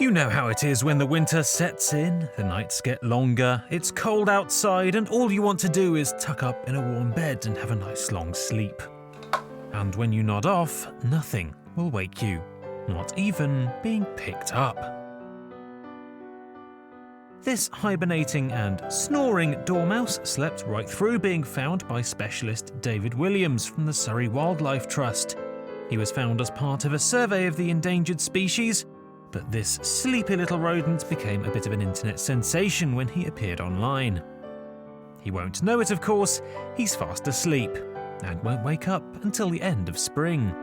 You know how it is when the winter sets in, the nights get longer, it's cold outside, and all you want to do is tuck up in a warm bed and have a nice long sleep. And when you nod off, nothing will wake you, not even being picked up. This hibernating and snoring dormouse slept right through being found by specialist David Williams from the Surrey Wildlife Trust. He was found as part of a survey of the endangered species, but this sleepy little rodent became a bit of an internet sensation when he appeared online. He won't know it, of course, he's fast asleep and won't wake up until the end of spring.